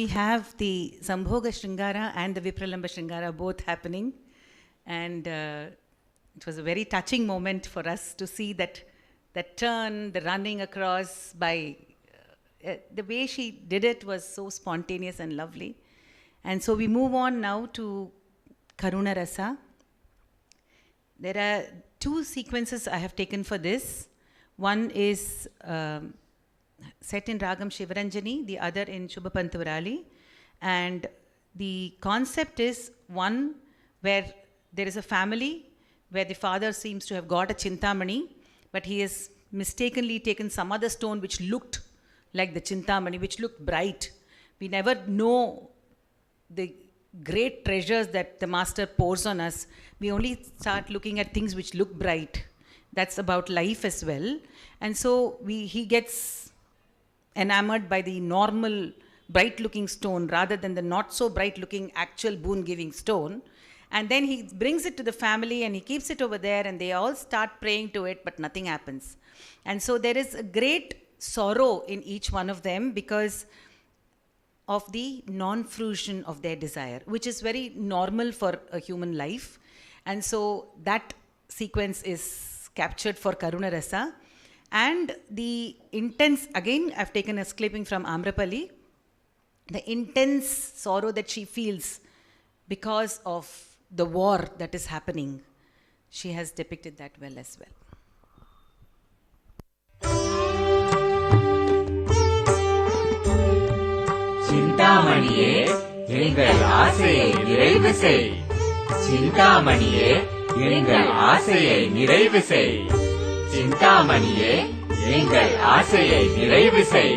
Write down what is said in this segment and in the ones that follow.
we have the Sambhoga Shringara and the Vipralamba Shringara both happening. And it was a very touching moment for us to see that turn, the running across by, the way she did it was so spontaneous and lovely. And so we move on now to Karuna Rasa. There are two sequences I have taken for this. One is set in Ragam Shivaranjani, the other in Shubhapantavarali. And the concept is one where there is a family where the father seems to have got a Chintamani, but he has mistakenly taken some other stone which looked like the Chintamani, which looked bright. We never know the great treasures that the master pours on us. We only start looking at things which look bright. That's about life as well. And so he gets enamored by the normal bright looking stone rather than the not so bright looking actual boon giving stone. And then he brings it to the family and he keeps it over there and they all start praying to it, but nothing happens. And so there is a great sorrow in each one of them because of the non-fruition of their desire, which is very normal for a human life. And so that sequence is captured for Karuna Rasa. And the intense, again, I've taken a clipping from Amrapali, the intense sorrow that she feels because of the war that is happening. She has depicted that well as well. சிந்தாமணியே எங்கள் ஆசையை நிறைவு செய். சிந்தாமணியே எங்கள் ஆசையை நிறைவு செய். சிந்தாமணியே எங்கள் ஆசையை நிறைவு செய்.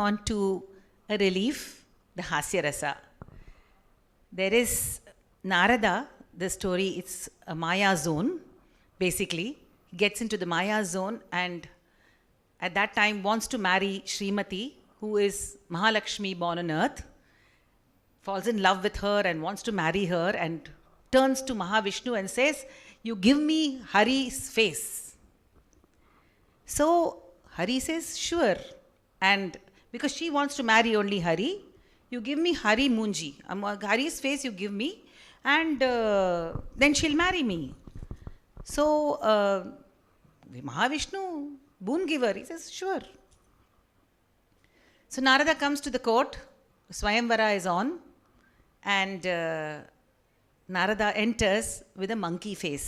On to a relief, the Hasya Rasa. There is Narada, the story, it's a Maya zone, basically. He gets into the Maya zone and at that time wants to marry Srimati, who is Mahalakshmi born on earth, falls in love with her and wants to marry her, and turns to Mahavishnu and says, "You give me Hari's face." So Hari says, "Sure." And because she wants to marry only Hari, "You give me Hari Munji. Hari's face you give me, and then she'll marry me." So Mahavishnu, boon giver, he says, "Sure." So Narada comes to the court, Swayamvara is on, and Narada enters with a monkey face.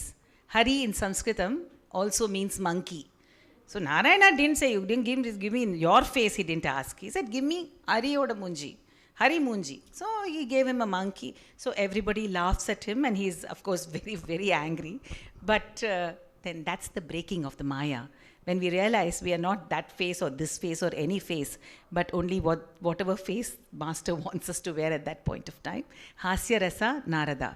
Hari in Sanskritam also means monkey. So Narayana didn't say, "You didn't give me in your face," he didn't ask. He said, "Give me Hari Oda Munji, Hari Munji." So he gave him a monkey. So everybody laughs at him, and he's, of course, very, very angry. But then that's the breaking of the Maya. When we realize we are not that face or this face or any face, but only whatever face Master wants us to wear at that point of time. Hasya Rasa Narada.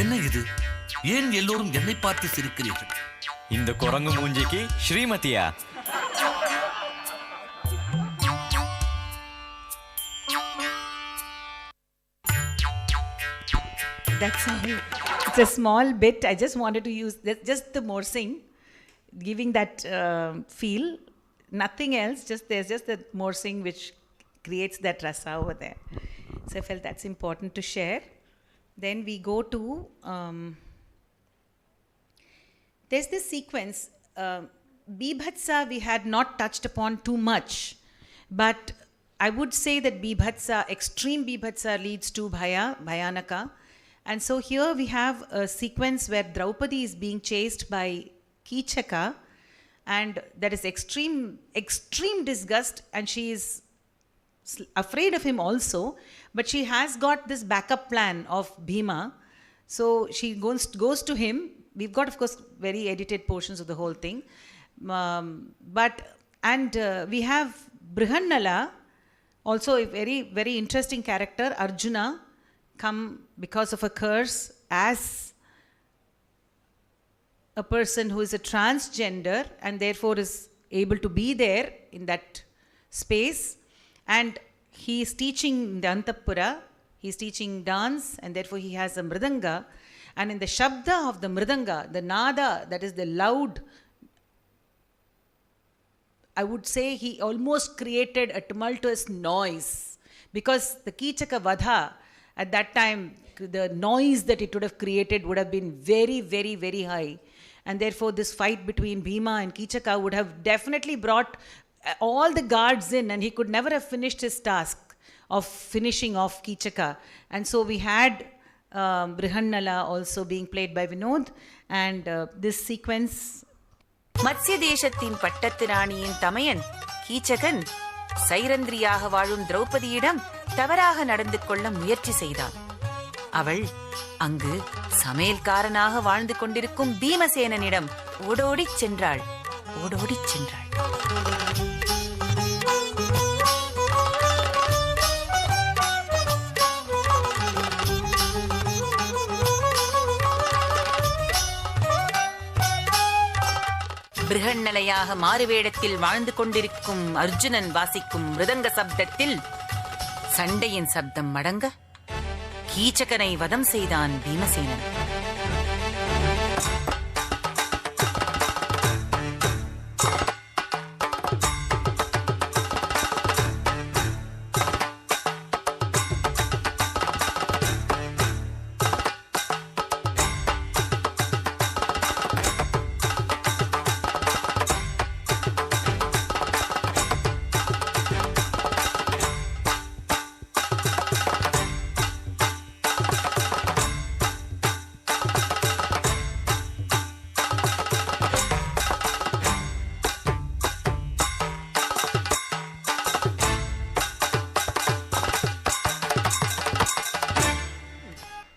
என்ன இது? ஏன் எல்லோரும் என்னை பார்த்து சிரிக்கிறீர்கள்? இந்த குரங்கு மூஞ்சிக்கு ஸ்ரீமதியா? That's all. It's a small bit. I just wanted to use just the morsing, giving that feel. Nothing else. There's just the morsing which creates that rasa over there. So I felt that's important to share. Then we go to, there's this sequence, Bibhatsa we had not touched upon too much, but I would say that Bibhatsa, extreme Bibhatsa leads to Bhayanaka. And so here we have a sequence where Draupadi is being chased by Kichaka, and that is extreme disgust, and she is afraid of him also, but she has got this backup plan of Bhima. So she goes to him. We've got, of course, very edited portions of the whole thing. We have Brihannala, also a very, very interesting character. Arjuna come because of a curse as a person who is a transgender and therefore is able to be there in that space. And he is teaching the Antapura, he is teaching dance, and therefore he has a mridanga. And in the shabda of the mridanga, the nada, that is the loud, I would say he almost created a tumultuous noise, because the Kichaka Vadha, at that time, the noise that it would have created would have been very, very, very high. And therefore this fight between Bhima and Kichaka would have definitely brought all the guards in, and he could never have finished his task of finishing off Kichaka. And so we had Brihannala also being played by Vinod, and this sequence. Matsya தேசத்தின் பட்டத்து ராணியின் தமையன் கீச்சகன் சைரந்திரியாக வாழும் திரௌபதியிடம் தவறாக நடந்து கொள்ள முயற்சி செய்தான். அவள் அங்கு சமையல்காரனாக வாழ்ந்து கொண்டிருக்கும் பீமசேனனிடம் ஓடோடிச் சென்றாள். பிருகன்னலையாக மாறுவேடத்தில் வாழ்ந்து கொண்டிருக்கும் அர்ஜுனன் வாசிக்கும் மிருதங்க சப்தத்தில் சண்டையின் சப்தம் மடங்க கீச்சகனை வதம் செய்தான் Bhimasenan.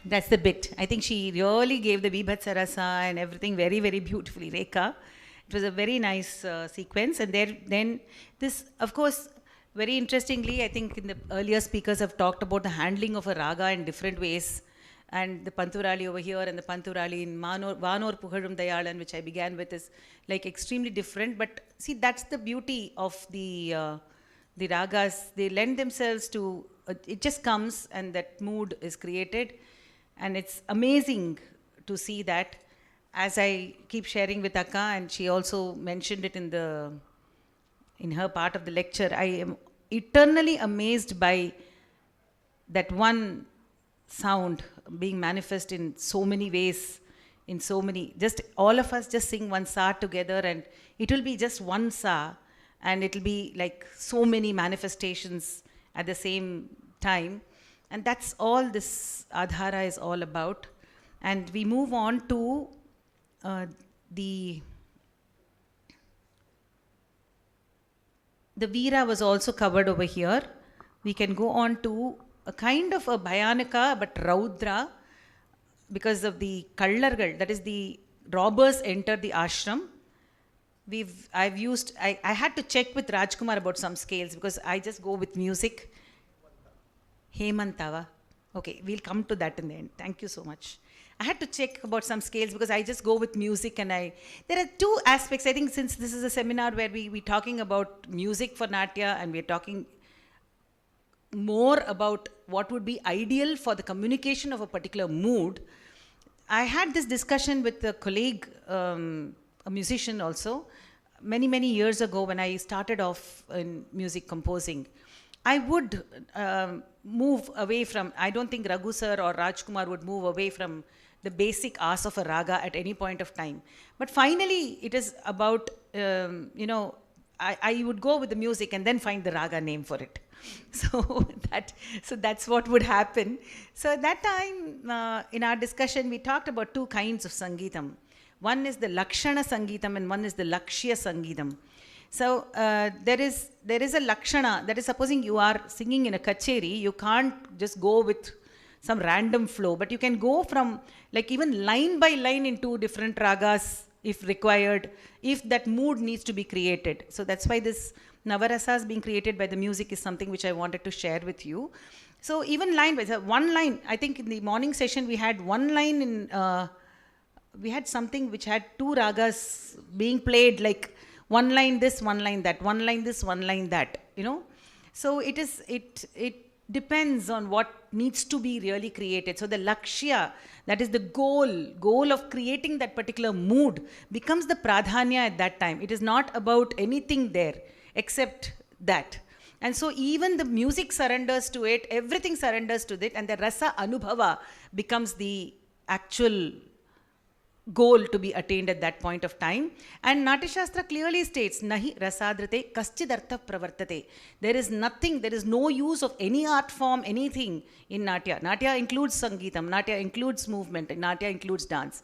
That's the bit. I think she really gave the Vibhatsa Rasa and everything very, very beautifully. Rekha. It was a very nice sequence. And then this, of course, very interestingly, I think in the earlier speakers have talked about the handling of a raga in different ways. And the Panturali over here and the Panturali in Vanor Puharum Dayalan, which I began with, is like extremely different. But see, that's the beauty of the ragas. They lend themselves to, it just comes and that mood is created. And it's amazing to see that. As I keep sharing with Akka, and she also mentioned it in her part of the lecture, I am eternally amazed by that one sound being manifest in so many ways, in so many, just all of us just sing one sa together, and it will be just one sa, and it will be like so many manifestations at the same time. And that's all this Adhara is all about. And we move on to the Veera was also covered over here. We can go on to a kind of a Bhayanaka, but Raudra, because of the Kallargal, that is the robbers enter the ashram. I had to check with Rajkumar about some scales because I just go with music. Hemantava. Okay, we'll come to that in the end. Thank you so much. I had to check about some scales because I just go with music, and there are two aspects. I think since this is a seminar where we're talking about music for Natya, and we're talking more about what would be ideal for the communication of a particular mood, I had this discussion with a colleague, a musician also, many, many years ago when I started off in music composing. I would move away from, I don't think Raghu sir or Rajkumar would move away from the basic ars of a raga at any point of time. But finally, it is about, I would go with the music and then find the raga name for it. So that's what would happen. So at that time, in our discussion, we talked about two kinds of Sangeetam. One is the Lakshana Sangeetam and one is the Lakshya Sangeetam. So there is a Lakshana, that is supposing you are singing in a kacheri, you can't just go with some random flow, but you can go from like even line by line in two different ragas if required, if that mood needs to be created. So that's why this Navarasas being created by the music is something which I wanted to share with you. So even line by one line, I think in the morning session we had one line in, we had something which had two ragas being played, like one line this, one line that, one line this, one line that, So it depends on what needs to be really created. So the Lakshya, that is the goal of creating that particular mood, becomes the pradhanya at that time. It is not about anything there except that. And so even the music surrenders to it, everything surrenders to it, and the rasa anubhava becomes the actual goal to be attained at that point of time. And Natya Shastra clearly states, Nahi rasadrite kaschidartha pravartate. There is nothing, there is no use of any art form, anything in Natya. Natya includes Sangeetam, Natya includes movement, Natya includes dance.